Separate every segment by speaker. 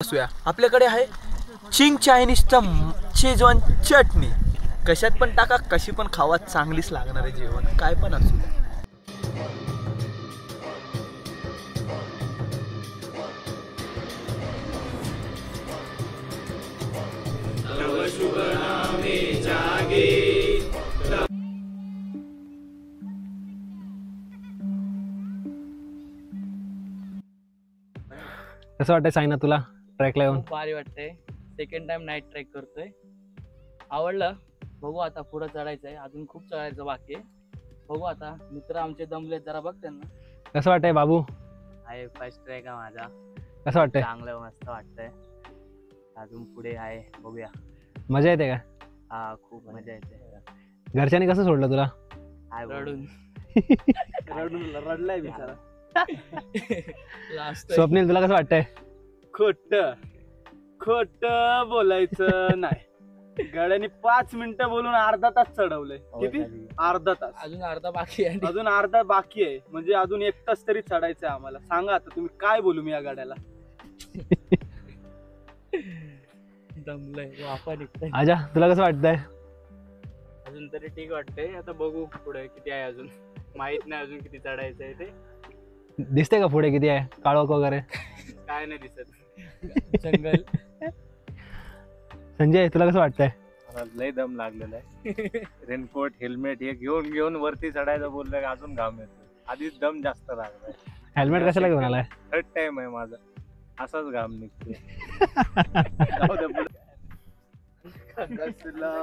Speaker 1: असूया आपल्याकडे आहे चिंग चायनीजचा शेजवान चटणी. कशात पण टाका, कशी पण खावा, चांगलीच लागणार आहे जेवण, काय पण असू द्या.
Speaker 2: कसं वाटतंय सायना तुला ट्रॅकला येऊन?
Speaker 3: खूप भारी वाटतंय. सेकंड टाइम नाईट ट्रेक करतोय. आवडलं. बघू आता पुढे चढायचंय, अजून खूप चढायचं बाकी आहे. बघू आता, मित्र आमचे दमलेत, जरा बघ त्यांना.
Speaker 2: कसं वाटतंय बाबू?
Speaker 3: आहे फर्स्ट ट्रेक आहे माझा.
Speaker 2: कसं वाटतंय?
Speaker 3: चांगलं मस्त वाटतंय. अजून पुढे आहे, बघूया.
Speaker 2: मजा येते का?
Speaker 3: हा, खूप मजा येते.
Speaker 2: घरच्यांनी कसं सोडलं तुला?
Speaker 3: रडून
Speaker 1: रडलाय बिचारा.
Speaker 2: स्वप्नील तुला कसं वाटतंय?
Speaker 4: खोट बोलायचं नाही. गाड्याने 5 मिनिटं बोलून अर्धा तास चढवलंय. किती? अर्धा तास.
Speaker 3: अजून अर्धा बाकी आहे.
Speaker 4: अजून अर्धा बाकी आहे, म्हणजे अजून 1 तास तरी चढायचंय आम्हाला. सांगा आता तुम्ही काय बोलू मी या गाड्याला.
Speaker 3: दमलंय, वाफा निघतंय.
Speaker 2: आजा तुला कसं वाटतंय?
Speaker 5: अजून तरी ठीक वाटतंय. आता बघू पुढे किती आहे, अजून माहित नाही अजून किती चढायचं आहे ते.
Speaker 2: दिसते का पुढे किती आहे काळोख वगैरे?
Speaker 5: काय नाही दिसत.
Speaker 3: जंगल.
Speaker 2: संजय तुला कसं वाटतंय?
Speaker 6: लय दम लागलेला आहे. रेनकोट हेल्मेट हे घेऊन वरती चढायचं बोललं का अजून घाम येतो. आधीच दम जास्त लागलाय.
Speaker 2: हेल्मेट कशाला घेऊन आलाय?
Speaker 6: थर्ड टाइम आहे माझा, असाच घाम निघतो.
Speaker 4: कसला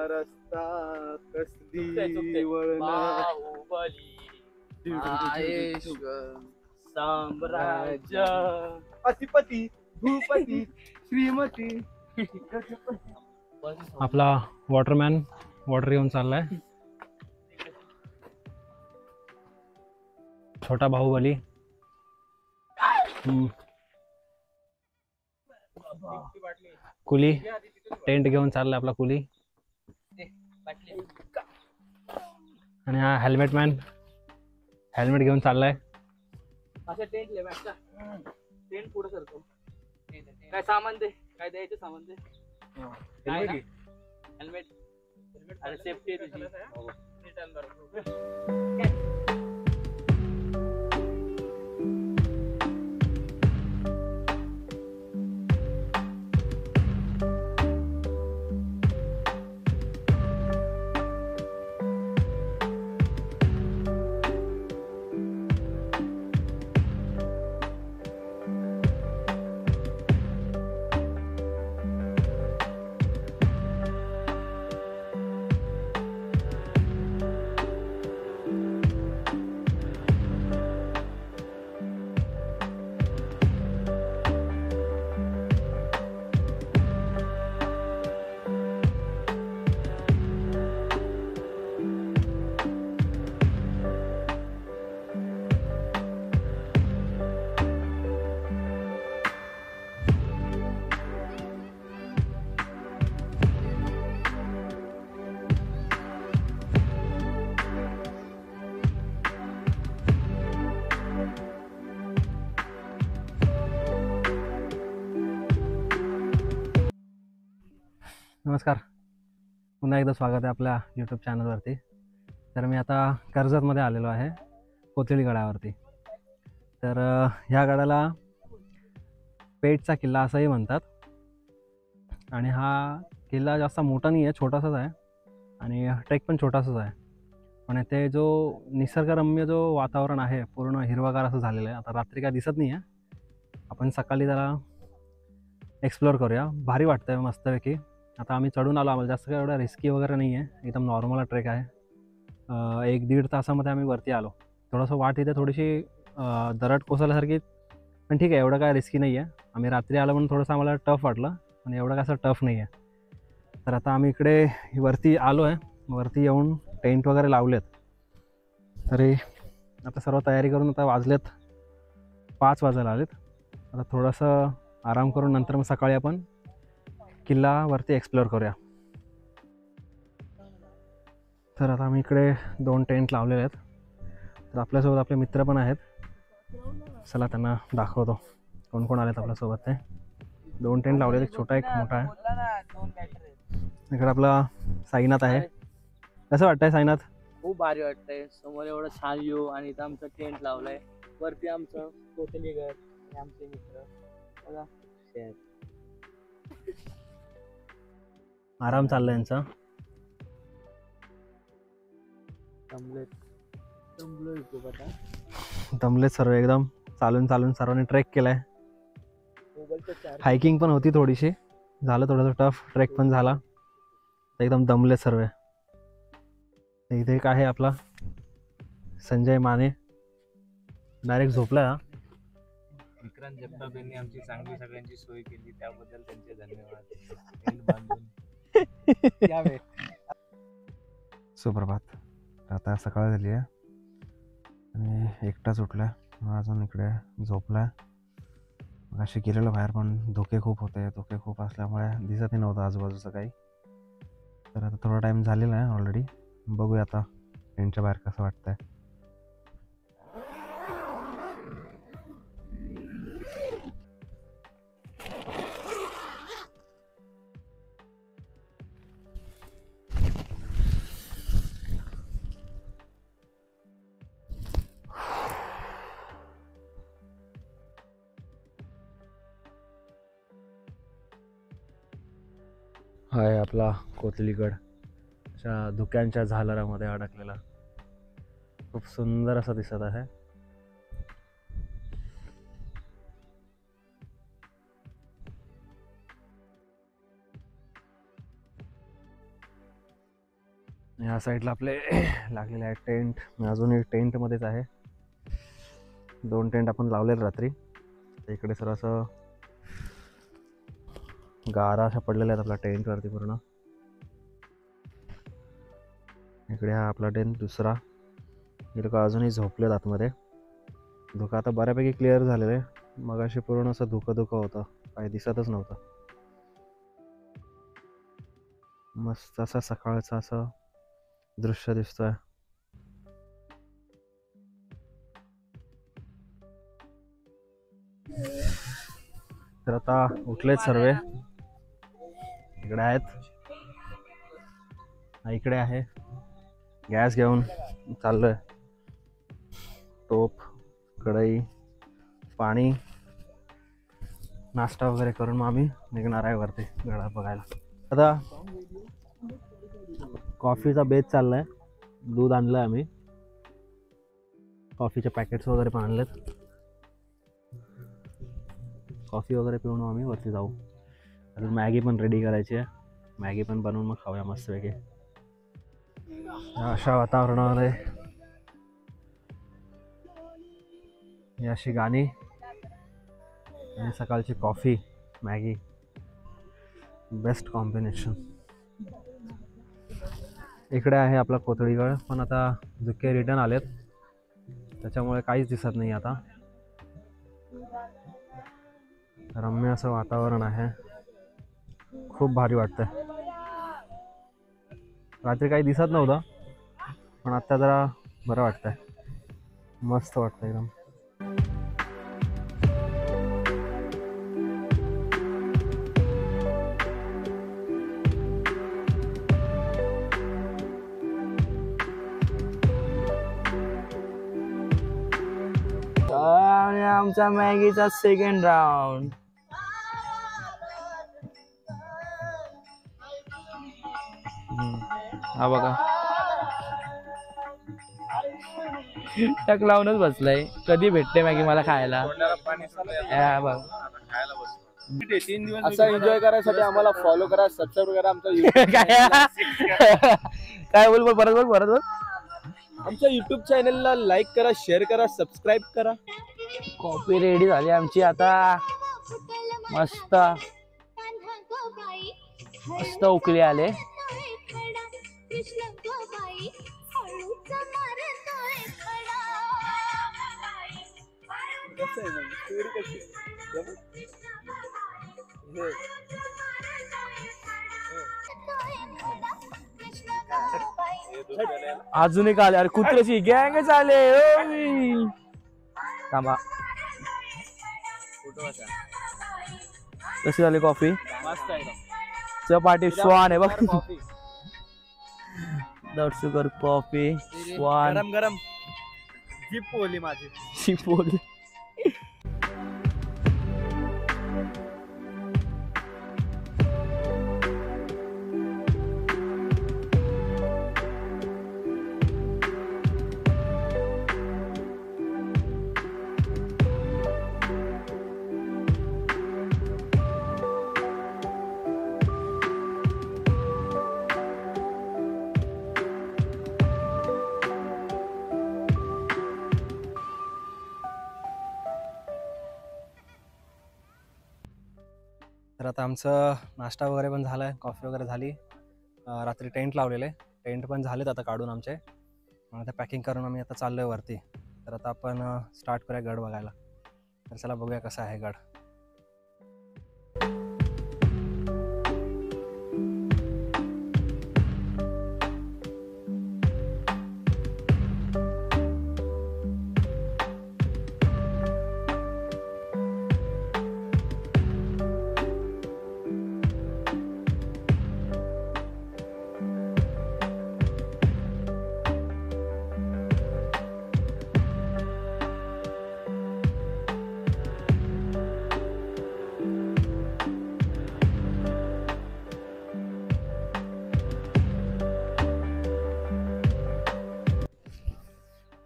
Speaker 4: रस्ता कसली वळणं.
Speaker 3: साम्राज्य.
Speaker 4: पतिपती भूपती श्रीमती.
Speaker 2: आपला वॉटरमॅन वॉटर घेऊन चाललाय. छोटा बाहुबली. कुली टेंट घेऊन चाललाय आपला कुली. आणि हा हेल्मेट मॅन हेल्मेट घेऊन चाललाय.
Speaker 3: असं टेंट ले बॅगचा. टेंट पुढे सरतो. काय सामान दे, काय द्यायचं सामान दे. हेल्मेट. अरे सेफ्टी आहे तुझी.
Speaker 2: नमस्कार, पुन्हा एकदा स्वागत आहे आपल्या यूट्यूब चॅनलवरती. तर मी आता कर्जतमध्ये आलेलो आहे, कोथळी गडावरती. तर ह्या गडाला पेठचा किल्ला असंही म्हणतात. आणि हा किल्ला जास्त मोठा नाही आहे, छोटासाच आहे. आणि ट्रेक पण छोटासाच आहे. पण ते जो निसर्गरम्य जो वातावरण आहे, पूर्ण हिरवागार असं झालेलं आहे. आता रात्री काय दिसत नाही आहे, आपण सकाळी त्याला एक्सप्लोअर करूया. भारी वाटतं आहे मस्तपैकी. आता आम्ही चढून आलो, आम्हाला जास्त काय एवढा रिस्की वगैरे नाही आहे, एकदम नॉर्मल ट्रेक आहे. 1-1.5 तासामध्ये आम्ही वरती आलो. थोडंसं वाट इथे थोडीशी दरड कोसळल्यासारखी, पण ठीक आहे, एवढं काय रिस्की नाही आहे. आम्ही रात्री आलो म्हणून थोडंसं आम्हाला टफ वाटलं, पण एवढं काय असं टफ नाही आहे. तर आता आम्ही इकडे वरती आलो आहे. वरती येऊन टेंट वगैरे लावलेत. तरी आता सर्व तयारी करून आता वाजलेत 5 वाजायला आलेत. आता थोडंसं आराम करून नंतर मग सकाळी आपण किल्लावरती एक्सप्लोअर करूया. तर आता आम्ही इकडे 2 टेंट लावलेले आहेत. तर आपल्यासोबत आपले मित्र पण आहेत. चला त्यांना दाखवतो कोण कोण आलेत आपल्यासोबत ते. 2 टेंट लावलेले, एक छोटा एक मोठा आहे. इकडे आपला साईनाथ आहे. कसं वाटतंय साईनाथ?
Speaker 3: खूप भारी वाटतंय. समोर एवढं छान व्ह्यू आणि इथं आमचं टेंट लावलंय. वरती आमचं कोथलीगड आणि आमचे मित्र बघा.
Speaker 2: आराम चाललाय यांचा. दमलेत सर्व एकदम. चालून सर्वांनी ट्रेक केलाय. हायकिंग पण होती थोडीशी, झालं थोडंसं टफ. ट्रेक पण झाला. एकदम दमले सर्व. इथे एक आहे आपला संजय माने, डायरेक्ट झोपला.
Speaker 6: विक्रांत जगताप यांनी आमची चांगली सगळ्यांची सोय केली, त्याबद्दल त्यांचे धन्यवाद.
Speaker 2: सुप्रभात. आता सकाळ झाली आहे आणि एकटाच उठलाय. अजून इकडे झोपलाय. अशी गेलेलं बाहेर, पण धुके खूप होते. धुके खूप असल्यामुळे दिसतही नव्हतं आजूबाजूचं काही. तर आता थोडा टाईम झालेला आहे ऑलरेडी. बघूया आता टेंटच्या बाहेर कसं वाटतंय. हा आहे आपला कोथलीगड. अशा धुक्यांच्या झालरामध्ये अडकलेला खूप सुंदर असं दिसत आहे. या साईडला आपले लागलेले आहे टेंट. मी अजून एक टेंटमध्येच आहे. 2 टेंट आपण लावलेले रात्री. इकडे सर असं गारा अशा पडलेल्या आहेत आपल्या टेंटवरती पूर्ण. इकडे हा आपला टेंट दुसरा. हे लोक अजूनही झोपलेत आतमध्ये. धुकं आता बऱ्यापैकी क्लिअर झालेलं आहे. मग अशी पूर्ण असं धुकं होतं, काही दिसतच नव्हतं. मस्त असं सकाळचं असं दृश्य दिसतोय. तर आता उठलेत सर्व. इकडे आहेत, इकडे आहे. गॅस घेऊन चाललोय. टोप, कढई, पाणी, नाश्ता वगैरे करून मग आम्ही निघणार आहे वरती गडा बघायला. आता कॉफीचा बेत चाललाय. दूध आणलंय आम्ही. कॉफीचे पॅकेट्स वगैरे पण आणलेत. कॉफी वगैरे पिऊन आम्ही वरती जाऊ. अजून मॅगी पण रेडी करायची आहे. मॅगी पण बनवून मग खाऊया मस्तपैकी. अशा वातावरणामध्ये ही अशी गाणी आणि सकाळची कॉफी, मॅगी, बेस्ट कॉम्बिनेशन. इकडे आहे आपला कोथळीगड. पण आता धुके रिटर्न आलेत, त्याच्यामुळे काहीच दिसत नाही आता. रम्य असं वातावरण आहे. खूप भारी वाटतंय. रात्री काही दिसत नव्हतं, पण आता जरा बरं वाटतंय. मस्त वाटतं एकदम.
Speaker 3: आणि आमचा मॅगीचा सेकंड राऊंड. हा बघा, टक लावूनच बसलाय. कधी भेटते मॅगी मला खायला.
Speaker 4: असा एन्जॉय करायसाठी आम्हाला फॉलो करा, सबस्क्राईब करा आमचा
Speaker 3: काय बोल परत बोल.
Speaker 4: आमच्या युट्यूब चॅनलला लाईक करा, शेअर करा, सबस्क्राईब करा.
Speaker 3: कॉफी रेडी झाली आमची आता. मस्त मस्त उकळी आले. अजून एक आले. अरे कुत्र्याची गँगच आले. थांबा.
Speaker 1: कशी झाली कॉफी?
Speaker 4: मस्त एकदम.
Speaker 1: चपाटी स्वान आहे बघ.
Speaker 4: कॉफी
Speaker 1: विदाउट शुगर कॉफी स्वान.
Speaker 4: गरम गरम जीप पोहली माझी.
Speaker 1: शिपोली.
Speaker 2: तर आता आमचं नाश्ता वगैरे पण झाला आहे, कॉफी वगैरे झाली. रात्री टेंट लावलेले, टेंट पण झालेत आता काढून आमचे. आता पॅकिंग करून आम्ही आता चाललो आहे वरती. तर आता आपण स्टार्ट करूया गड बघायला. तर चला बघूया कसा आहे गड.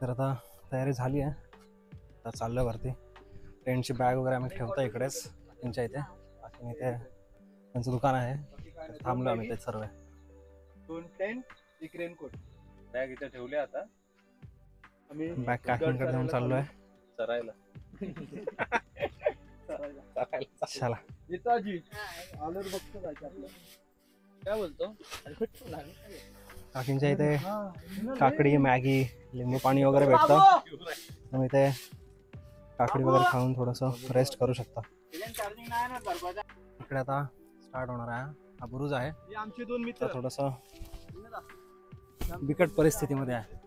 Speaker 2: तर आता तयारी झाली आहे, आता चाललो वरती. टेंटची बॅग वगैरे आम्ही ठेवतो इकडेच त्यांच्या इथे. बाकी इथे त्यांचं दुकान आहे, थांबलो आम्ही ते सर्व.
Speaker 4: 2 टेंट, 1 रेनकोट.
Speaker 6: बॅग इथे ठेवले आता
Speaker 4: आम्ही
Speaker 2: बॅग काकींकडे जाऊन चाललो आहे.
Speaker 6: चरायला.
Speaker 2: चला
Speaker 4: नेताजी आलोर बघतो जायचं आपलं.
Speaker 3: काय बोलतो?
Speaker 2: काकींच्या इथे काकडी, मॅगी, लिंबू पाणी वगैरे भेटतं. तुम्ही इथे काकडी वगैरे खाऊन थोडंसं रेस्ट करू शकता.
Speaker 4: चार्जिंग नाही ना दरवाजा.
Speaker 2: इकडे आता स्टार्ट होणार आहे. हा बुरुज आहे.
Speaker 4: हे आमचे 2 मित्र.
Speaker 2: तर थोडंसं बिकट परिस्थितीमध्ये आहे.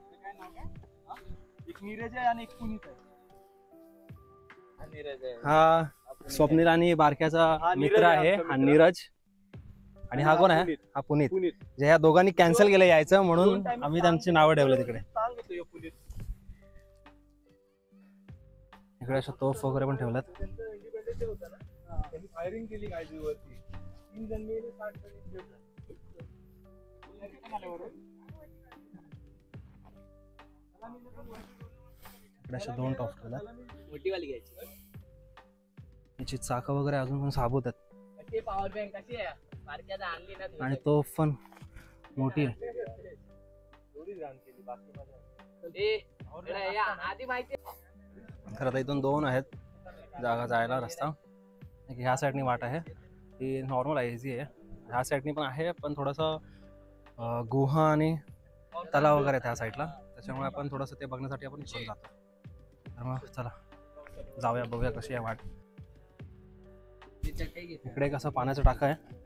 Speaker 4: एक नीरज आहे आणि एक पुनीत आहे.
Speaker 2: हा स्वप्नील आणि बारक्याचा
Speaker 4: हा नीरज
Speaker 2: मित्र
Speaker 4: आहे
Speaker 2: आहे,
Speaker 4: आमचा
Speaker 2: हा
Speaker 4: मित्र.
Speaker 2: नीरज. आणि हा कोण आहे?
Speaker 4: पुनीत.
Speaker 2: हा पुनीत.
Speaker 4: पुनीत.
Speaker 2: जे ह्या दोघांनी कॅन्सल केलं यायचं,
Speaker 4: 2
Speaker 2: म्हणून
Speaker 4: time
Speaker 2: आम्ही त्यांची नावं ठेवलं तिकडे.
Speaker 4: सांग तो पुनीत.
Speaker 2: इकडे अशा तोफ वगैरे पण ठेवल्यात.
Speaker 4: त्यांचं इंडिपेंडन्स डे होता ना, त्यांनी फायरिंग केली गायजीवरती. 3 जण मेले, 60 जण injured झाले.
Speaker 2: इकडे अशा 2 टॉप ठेवल्यात.
Speaker 3: मोठी वाली घ्यायची.
Speaker 2: याची चाकं वगैरे अजून पण साबूत आहेत.
Speaker 3: कशी पॉवर बँक कशी आहे? बारक्याला आणली ना तू?
Speaker 2: आणि तोफ पण मोठी आहे.
Speaker 4: एवढीच घाण केली, बाकी माझं.
Speaker 3: ए, इकडे या, आधी माहिती
Speaker 2: तर आता इथून 2 आहेत जागा जायला रस्ता. एक ह्या साईडनी वाट आहे, ती नॉर्मल आहे, इझी आहे. ह्या साईडनी पण आहे, पण थोडंसं गुहा आणि तलाव वगैरे आहेत ह्या साईडला. त्याच्यामुळे आपण थोडंसं ते बघण्यासाठी आपण इकडून जातो. तर मग चला जाऊया, बघूया कशी आहे वाट. इकडे कसं पाण्याचा टाका आहे.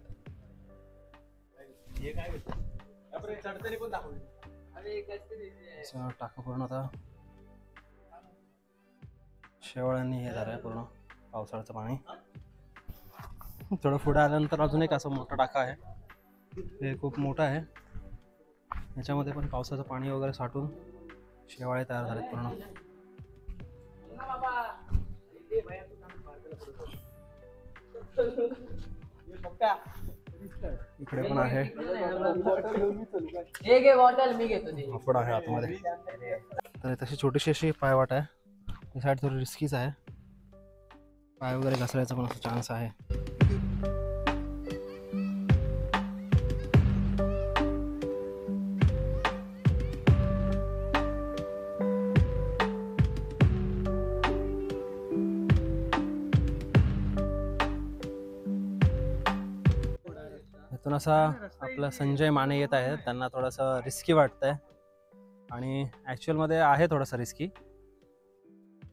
Speaker 4: चढताना पण दाखवली.
Speaker 2: असं टाका पूर्ण आता शेवाळ्यांनी हे झालं आहे पूर्ण पावसाळ्याचं पाणी. थोडं पुढे आल्यानंतर अजून एक असं मोठा टाका आहे, हे खूप मोठं आहे. याच्यामध्ये पण पावसाचं पाणी वगैरे साठून शेवाळे तयार झालेत पूर्ण. इकडे पण आहे,
Speaker 3: एक बॉटल मी घेतो ते.
Speaker 2: वापड आहे आतमध्ये. तर तशी छोटीशी अशी पायवाट आहे. ही साईड थोडी रिस्कीच आहे, पाय वगैरे घसरायचा पण असा चान्स आहे. इथून असा आपला संजय माने येत आहे. त्यांना थोडंसं रिस्की वाटतंय आणि ॲक्च्युअलमध्ये आहे थोडंसं रिस्की.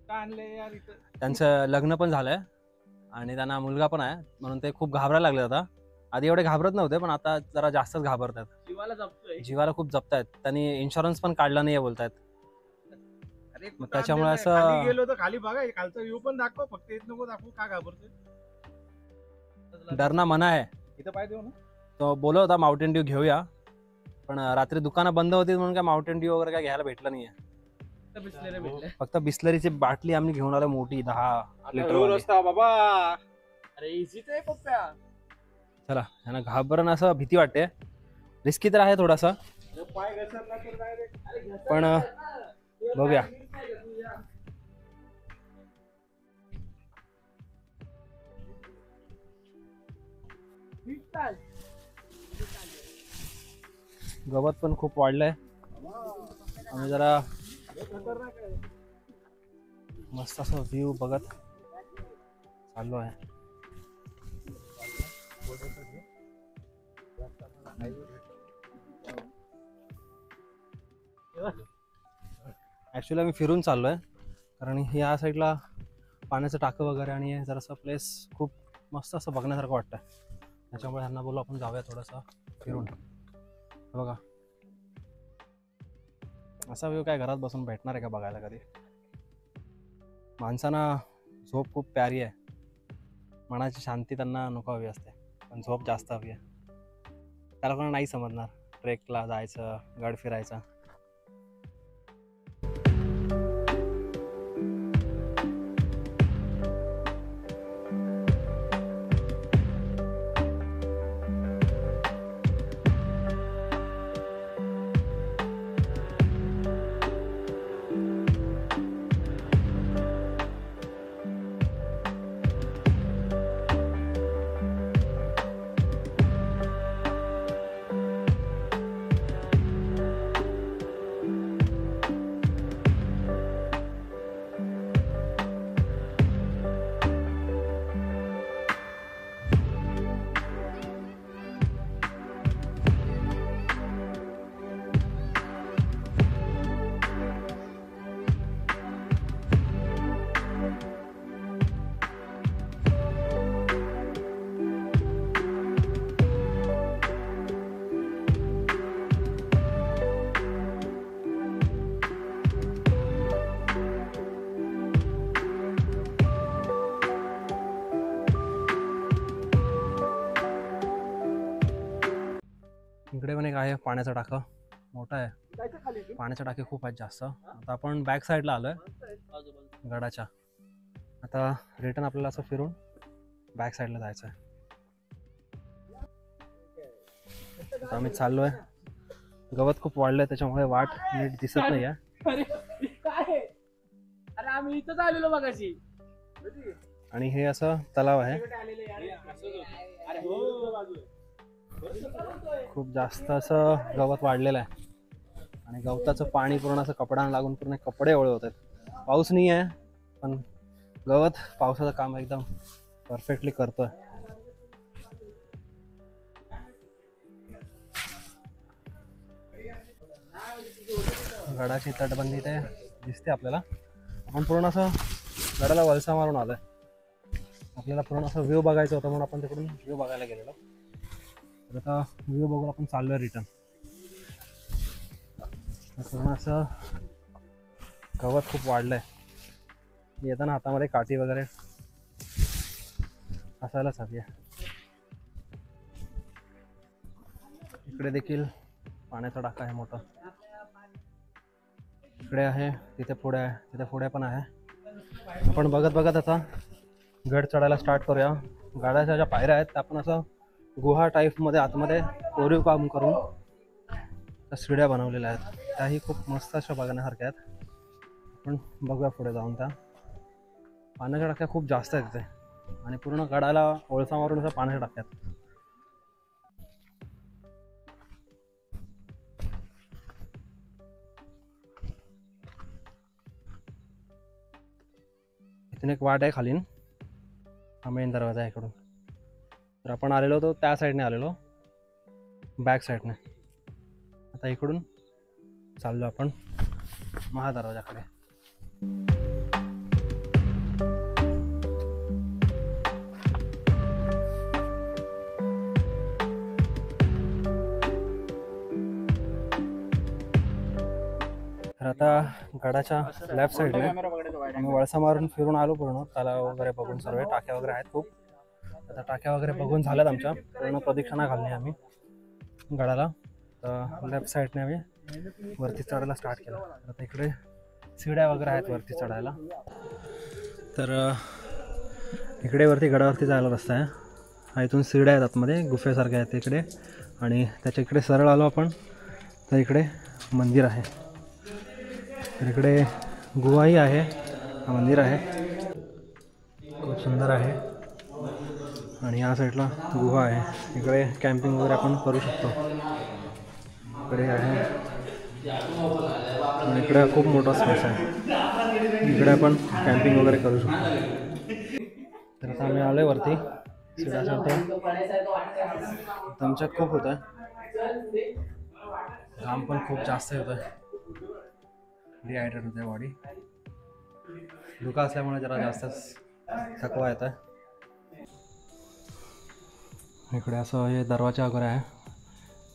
Speaker 2: त्यांचं लग्न पण झालंय आणि त्यांना मुलगा पण आहे, म्हणून ते खूप घाबरायला लागले. आता आधी एवढे घाबरत नव्हते, पण आता जरा जास्तच घाबरतात.
Speaker 3: जीवाला जपतोय.
Speaker 2: जीवाला खूप जपतायत. त्यांनी इन्शुरन्स पण काढला नाही बोलतायत.
Speaker 4: अरे
Speaker 2: मग त्याच्यामुळे
Speaker 4: खाली
Speaker 2: असं
Speaker 4: गेलो तर खाली बघा, खालचा व्ह्यू पण दाखव, फक्त येत नको दाखवू. का घाबरतोय?
Speaker 2: डरना मना है.
Speaker 4: इथं पाय देऊ ना.
Speaker 2: तो बोलत होता माउंटेन ड्यू घेऊया, पण रात्री दुकानं बंद होती म्हणून काय माउंटेन ड्यू वगैरे काय घ्यायला भेटलं नाहीये.
Speaker 3: बिस्लेरी भेटले.
Speaker 2: फक्त बिस्लरीची बाटली आम्ही घेऊन आलो मोठी 10 लिटर
Speaker 4: हळू
Speaker 2: वाली.
Speaker 4: रस्ता बाबा.
Speaker 3: अरे इझीच आहे पप्प्या.
Speaker 2: चला यांना घाबरण असं भीती वाटते, रिस्की तर आहे थोडासा,
Speaker 4: पाय घसरला तर डायरेक्ट.
Speaker 2: पण बघूया. गवत पण खूप वाढलंय. आम्ही जरा मस्त असं व्ह्यू बघत चाललो आहे. ॲक्च्युली आम्ही फिरून चाललो आहे, कारण या साईडला पाण्याचं टाकं वगैरे आणि जरासं प्लेस खूप मस्त असं बघण्यासारखं वाटतं. त्याच्यामुळे ह्यांना बोलू आपण जाऊया थोडंसं फिरून. बघा असा व्ह्यू काय घरात बसून भेटणार आहे का बघायला कधी. माणसांना झोप खूप प्यारी आहे, मनाची शांती त्यांना नको हवी असते, पण झोप जास्त हवी आहे. त्या लोकांना नाही समजणार ट्रेकला जायचं, गड फिरायचा. इकडे पण एक आहे पाण्याचा टाका, मोठा आहे. पाण्याचे टाके खूप आहेत जास्त. आता आपण बॅक साईडला आलोय गडाच्या. आता रिटर्न आपल्याला असं फिरून बॅक साईडला जायचं आहे. आता आम्ही चाललोय. गवत खूप वाढलंय त्याच्यामुळे वाट नीट दिसत नाही आहे.
Speaker 3: अरे काय, अरे आम्ही इथंच आलेलो बघाशी.
Speaker 2: आणि हे असं तलाव आहे. खूप जास्त असं गवत वाढलेलं आहे आणि गवताचं पाणी पूर्ण असं कपड्यांना लागून पूर्ण कपडे ओळे होत आहेत. पाऊस नाही आहे, पण गवत पावसाचं काम एकदम परफेक्टली करतोय. गडाची तटबंदी ते दिसते आपल्याला. आपण पूर्ण असं गडाला वळसा मारून आलोय. आपल्याला पूर्ण असं व्ह्यू बघायचं होतं म्हणून आपण तिकडून व्ह्यू बघायला गेलेलो. तर आता व्ह्यू बघून आपण चाललोय रिटर्न. पूर्ण असं गवत खूप वाढलंय. येताना हातामध्ये काठी वगैरे असायलाच हवी आहे. इकडे देखील पाण्याचा टाका आहे मोठा. इकडे आहे, तिथे पुढे आहे, तिथे पुढे पण आहे. आपण बघत बघत आता गड चढायला स्टार्ट करूया. गडाच्या ज्या पायऱ्या आहेत त्या आपण असं गुहा टाईपमध्ये आतमध्ये कोरीव काम करून त्या शिड्या बनवलेल्या आहेत. त्याही खूप मस्त अशा बघण्यासारख्या आहेत. आपण बघूया पुढे जाऊन. त्या पाण्याच्या टाक्या खूप जास्त आहेत तिथे आणि पूर्ण गडाला ओळसा मारून असं पाण्याच्या टाक्यात. इथून एक वाट आहे खालीन, हा मेन दरवाजा आहे इकडून. तर आपण आलेलो होतो त्या साईडने आलेलो, बॅक साईडने. आता इकडून चाललो आपण महादरवाजाकडे. तर आता गडाच्या लेफ्ट साईडने आम्ही वळसा मारून फिरून आलो पूर्ण. तलाव वगैरे बघून सर्व टाक्या वगैरे आहेत खूप. आता आता टाक्या वगैरे बघून झाल्यात आमच्या, पूर्ण प्रदक्षिणा घालली आम्ही गडाला. तर लेफ्ट साईडने आम्ही वरती चढायला स्टार्ट केलं. आता इकडे शिड्या वगैरे आहेत वरती चढायला. तर इकडे वरती गडावरती जायला रस्ता आहे. हा इथून शिड्या आहेत आतमध्ये, गुफेसारख्या आहेत इकडे. आणि त्याच्या इकडे सरळ आलो आपण तर इकडे मंदिर आहे. तर इकडे गुहाही आहे, हा मंदिर आहे, खूप सुंदर आहे. आणि या साईडला गुहा आहे. इकडे कॅम्पिंग वगैरे आपण करू शकतो. इकडे आहे आणि इकडे खूप मोठा स्पेस आहे. इकडे आपण कॅम्पिंग वगैरे करू शकतो. तर आता आम्ही आलो आहे वरती. शिड्या चढतो. आमच्यात खूप होतं आहे, घाम पण खूप जास्त होतं आहे, डिहायड्रेट होते बॉडी. धुका असल्यामुळे जरा जास्तच थकवा येत आहे. इकडे असं हे दरवाजा वगैरे आहे,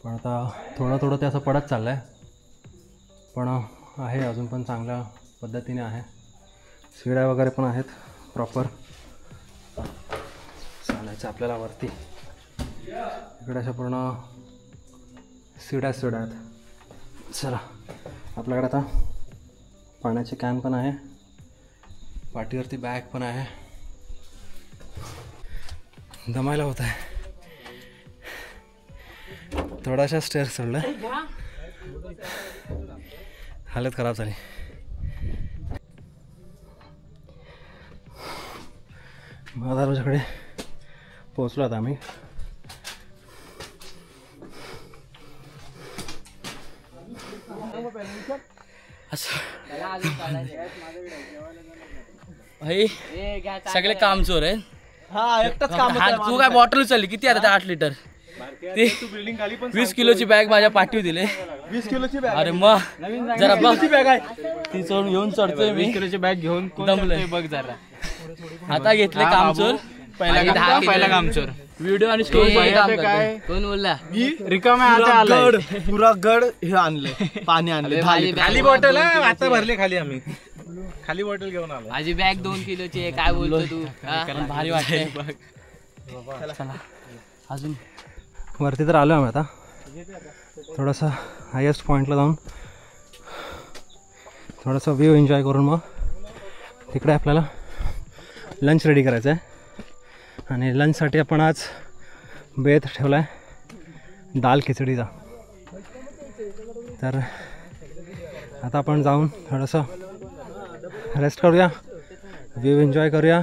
Speaker 2: पण आता थोडं ते असं पडत चाललं आहे, पण आहे अजून पण चांगल्या पद्धतीने आहे. शिड्या वगैरे पण आहेत प्रॉपर. चालायचं आपल्याला वरती. इकडे अशा पूर्ण शिड्या आहेत. चला, आपल्याकडे आता पाण्याचे कॅन पण आहे, पाठीवरती बॅग पण आहे. दमायला होत आहे. थोडाशा स्टेअर चढलं, हालत खराब झाली. महादरवाजाकडे पोहोचलो आता आम्ही.
Speaker 3: भाई सगळे कामचोर आहेत.
Speaker 1: हा एकटाच काम
Speaker 3: तू काय बॉटल उचलली किती आता? 8 लिटर. ती 20 किलोची बॅग माझ्या पाठीवर दिले.
Speaker 1: 20 किलोची बॅग.
Speaker 3: अरे मग जरा बघ बॅग आहे ती, चढून घेऊन चढतोय मी.
Speaker 5: 20 किलोची बॅग घेऊन
Speaker 3: दमलोय.
Speaker 5: बघ जरा.
Speaker 3: आता घेतले कामचोर.
Speaker 5: पहिला कामचोर.
Speaker 3: व्हिडिओ आणि स्टोरी
Speaker 5: काय
Speaker 3: कोण बोलला?
Speaker 5: रिकाम्या आता आलाय.
Speaker 1: पुरा गड हे आणले, पाणी आणले.
Speaker 6: खाली बॉटल आता भरली खाली. आम्ही खाली बॉटल घेऊन आलो.
Speaker 3: माझी बॅग 2 किलोची आहे. काय बोलतो तू? भारी वाटतंय. चला अजून
Speaker 2: वरती तर आलो आम्ही आता. थोडंसं हायेस्ट पॉईंटला जाऊन थोडंसं व्ह्यू एन्जॉय करून मग तिकडे आपल्याला लंच रेडी करायचं आहे. आणि लंचसाठी आपण आज बेत ठेवला आहे दाल खिचडीचा. तर आता आपण जाऊन थोडंसं रेस्ट करूया, व्ह्यू एन्जॉय करूया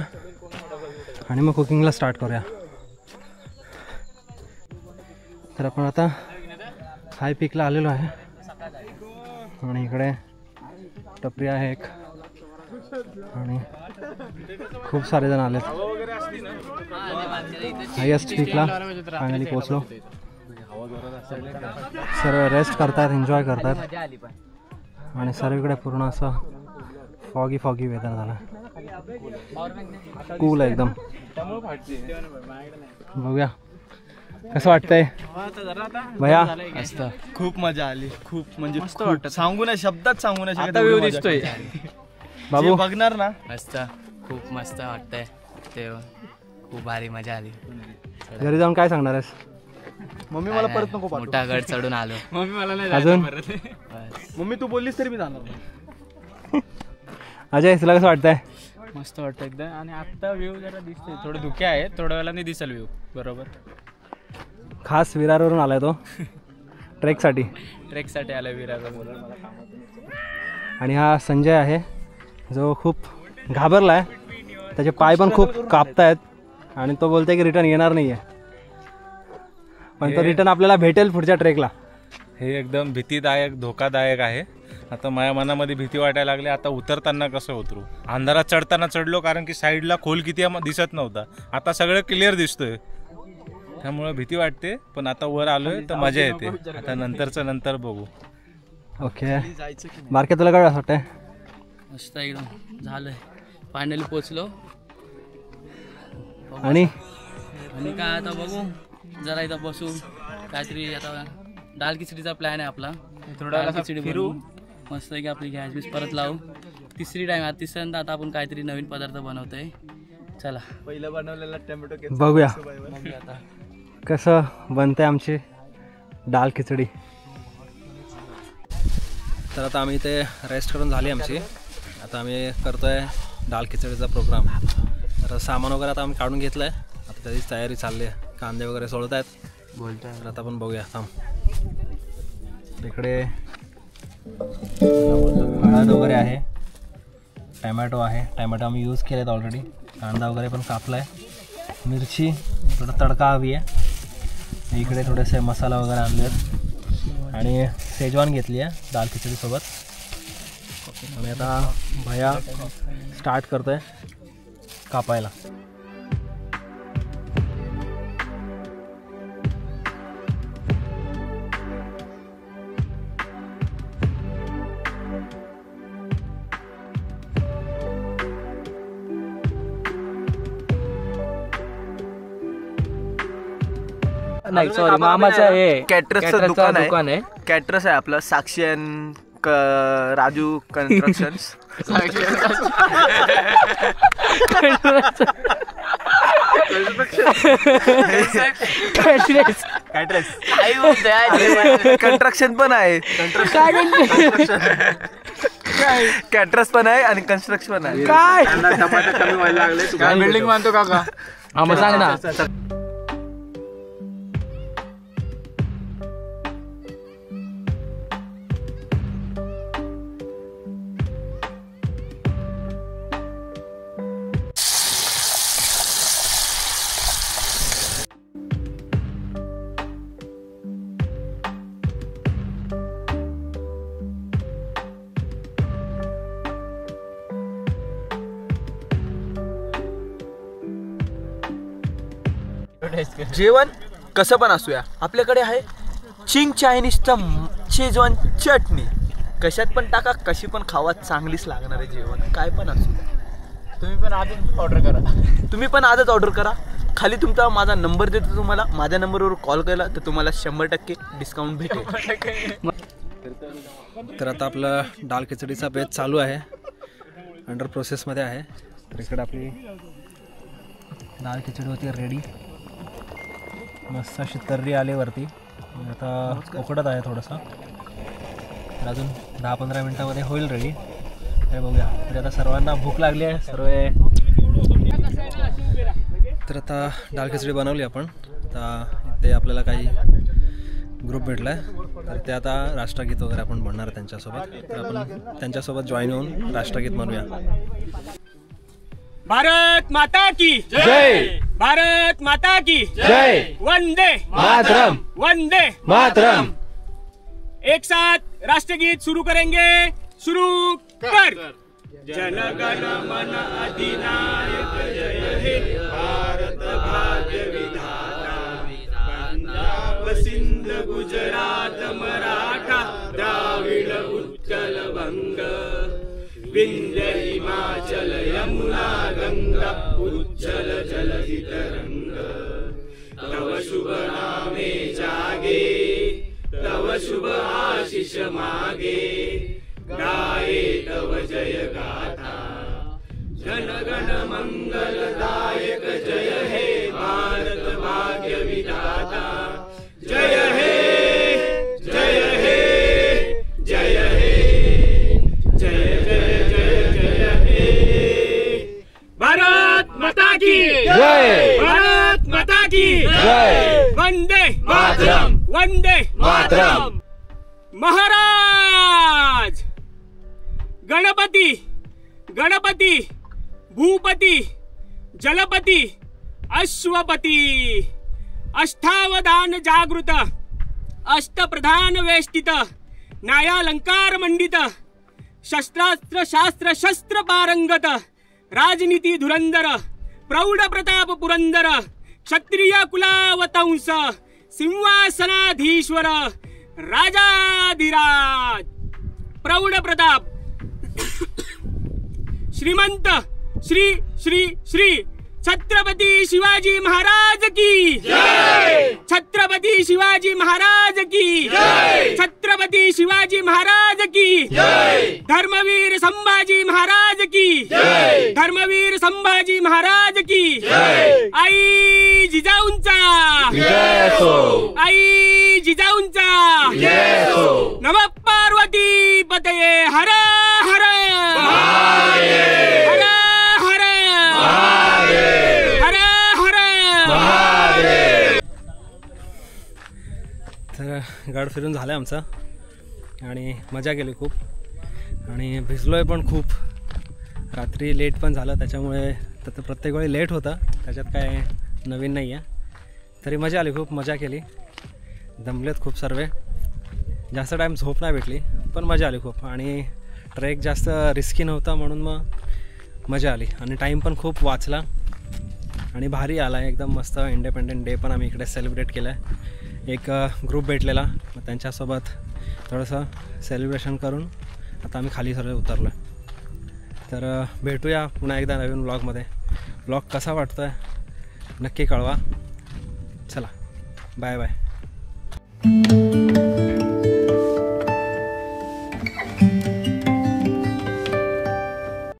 Speaker 2: आणि मग कुकिंगला स्टार्ट करूया. तर आपण आता हाय पीकला आलेलो आहे आणि इकडे टपरी आहे एक आणि खूप सारे जण आलेत. हायेस्ट पीकला फायनली पोहोचलो. सर्व रेस्ट करतात, एन्जॉय करतात आणि सर्वीकडे पूर्ण असं फॉगी वेदर झाला. कूल आहे एकदम. बघूया कसं वाटतंय भैया?
Speaker 1: खूप मजा आली. खूप म्हणजे मस्त वाटत. सांगू नाही, शब्दात सांगू नाही शकत.
Speaker 3: आता व्ह्यू दिसतोय
Speaker 2: बाबू
Speaker 1: बघणार ना.
Speaker 3: मस्त, खूप मस्त वाटतंय. ते खूप भारी मजा आली.
Speaker 2: घरी जाऊन काय सांगणार आहेस?
Speaker 1: मम्मी मला परत नको पाठवू.
Speaker 3: मोठा गड चढून आलो.
Speaker 5: मम्मी मला नाही
Speaker 2: अजून
Speaker 1: मम्मी तू बोललीस तरी मी जाणार नाही.
Speaker 2: अजय तुला कसं वाटतंय?
Speaker 5: मस्त वाटतं एकदम. आणि आता व्ह्यू जरा दिसतोय, थोडं धुके आहे, थोड्या वेळाने दिसेल व्ह्यू बरोबर.
Speaker 2: खास विरारवरून आलाय तो ट्रेकसाठी.
Speaker 5: ट्रेकसाठी आलाय विरारवरून.
Speaker 2: आणि हा संजय आहे जो खूप घाबरला आहे. त्याचे पाय पण खूप कापतायत आणि तो बोलतोय की रिटर्न येणार नाही आहे, पण तो रिटर्न आपल्याला भेटेल पुढच्या ट्रेकला.
Speaker 6: हे एकदम भीतीदायक धोकादायक आहे. आता माझ्या मनामध्ये भीती वाटायला लागली. आता उतरताना कसं उतरू? अंधारात चढताना चढलो कारण की साईडला खोल किती दिसत नव्हता. आता सगळं क्लिअर दिसतोय, त्यामुळे भीती वाटते. पण आता वर आलोय तर मजा येते. आता नंतरचं नंतर बघू.
Speaker 2: ओके बारके तुला काय वाटतंय?
Speaker 3: मस्त एकदम झालंय. फायनली पोचलो.
Speaker 2: आणि
Speaker 3: काय आता बघू, जरा इथं बसू. काहीतरी आता दाल खिचडीचा प्लॅन आहे आपला. दाल खिचडी फिरू मस्त की आपली गॅस बीस परत लावू. तिसऱ्यांदा आता आपण काहीतरी नवीन पदार्थ बनवतोय. चला
Speaker 1: पहिलं बनवलेला टोमॅटो
Speaker 2: बघूया
Speaker 3: बघूया आता.
Speaker 2: कसं बनते आमची डाळ खिचडी. तर आता आम्ही इथे रेस्ट करून झाली आमची. आता आम्ही करतोय डाळ खिचडीचा प्रोग्राम. तर सामान वगैरे आता आम्ही काढून घेतलं आहे. आता त्याची तयारी चालली आहे. कांदे वगैरे सोडत आहेत बोलतोय. तर आता आपण बघूया थांब. इकडे हळद वगैरे आहे, टमॅटो आहे. टमॅटो आम्ही यूज केलेत ऑलरेडी. कांदा वगैरे पण कापला आहे. मिरची थोडा तडका हवी आहे. इकडे थोडेसे मसाला वगैरे आणले आहेत आणि शेजवान घेतली आहे दाल खिचडीसोबत. आणि आता भैया स्टार्ट करतोय कापायला.
Speaker 3: नाही सॉरी, मामाचं हे
Speaker 1: कॅटरसचं दुकान आहे.
Speaker 3: आहे.
Speaker 1: कॅटरस आहे आपलं, साक्षी अँड राजू कन्स्ट्रक्शन्स. कंस्ट्रक्शन पण आहे, कॅटरस पण आहे आणि कन्स्ट्रक्शन पण आहे.
Speaker 3: काय
Speaker 5: टमाटर कमी व्हायला लागले. काय बिल्डिंग बांधतो काका?
Speaker 3: हा मग सांग ना.
Speaker 1: जेवण कसं पण असूया, आपल्याकडे आहे चिंग चायनीजचं शेजवान चटणी. कशात पण टाका, कशी पण खावा, चांगलीच लागणार आहे जेवण. काय पण असू द्या.
Speaker 5: तुम्ही पण आजच ऑर्डर करा.
Speaker 1: तुम्ही पण आजच ऑर्डर करा. खाली तुमचा माझा नंबर देतो तुम्हाला. माझ्या नंबरवर कॉल केला तर तुम्हाला 100% डिस्काउंट भेटेल.
Speaker 2: तर आता आपलं डाळ खिचडीचा बेत चालू आहे, अंडर प्रोसेसमध्ये आहे. तर इकडे आपली डाळ खिचडी होती रेडी. मस्त अशी तर्री आली वरती. आता उकडत आहे थोडंसं. तर अजून 10-15 मिनटामध्ये होईल रेडी. हे बघूया. तर आता सर्वांना भूक लागली आहे सर्व. तर आता डाळ खिचडी बनवली आपण. आता ते आपल्याला काही ग्रुप भेटला आहे, तर ते आता राष्ट्रगीत वगैरे आपण म्हणणार त्यांच्यासोबत. तर आपण त्यांच्यासोबत जॉईन होऊन राष्ट्रगीत म्हणूया.
Speaker 7: भारत माता की जय, भारत माता की जय, वंदे मातरम, वंदे मातरम. एक साथ राष्ट्रगीत शुरू करेंगे. शुरू कर. जनगण मन अधिनायक जय हे भारत भाग्य विधाता. पंजाब सिंध गुजरात मराठा द्राविड उत्कल बंग. विंध्य हिमाचल यमुना गंगा उज्जल जलधि तरंग. तव शुभ नामे जागे, तव शुभ आशीष मागे. गाये तव जय गाथा. जनगण मंगलदायक जय हे भारत भाग्य विधाता. जय हे, जय हे, जय हे, जय जय जय जय हे. भारत माता की जय, भारत माता की जय. वंदे मातरम, वंदे मातरम. महाराज गणपती, गणपती भूपती जलपती अश्वपती. अष्टावधान जागृत, अष्टप्रधान वेष्टित. न्यायालंकार मंडित, शस्त्रास्त्र शास्त्र शस्त्र पारंगत. राजनीती धुरंधर, प्रौढ प्रताप पुरंदर. क्षत्रिय कुलावतंस, सिंहासनाधीश्वर. राजाधिराज, प्रौढ प्रताप. श्रीमंत श्री श्री श्री छत्रपती शिवाजी महाराज की जय. छत्रपती शिवाजी महाराज की जय. छत्रपती शिवाजी महाराज की जय. धर्मवीर संभाजी महाराज की की धर्मवीर संभाजी महाराज की आई जिजाऊंचा आई जिजाऊंचा नमः पार्वती पतये हर हर हर हर हर हर.
Speaker 2: तर गड फिरून झालं आमचं आणि मजा केली खूप आणि भिजलो आहे पण खूप. रात्री लेट पण झालं त्याच्यामुळे तर प्रत्येक वेळी लेट होतं, त्याच्यात काय नवीन नाही आहे. तरी मजा आली, खूप मजा केली. दमलेत खूप सर्व, जास्त टाईम झोप नाही भेटली पण मजा आली खूप. आणि ट्रेक जास्त रिस्की नव्हता म्हणून मग मजा आली आणि टाईम पण खूप वाचला आणि भारी आला आहे एकदम मस्त. इंडिपेंडन्स डे पण आम्ही इकडे सेलिब्रेट केला आहे. एक ग्रुप भेटलेला, मग त्यांच्यासोबत थोडंसं सेलिब्रेशन करून आता आम्ही खाली सर्व उतरलो आहे. तर भेटूया पुन्हा एकदा नवीन व्लॉगमध्ये. व्लॉग कसा वाटतो आहे नक्की कळवा. चला बाय बाय.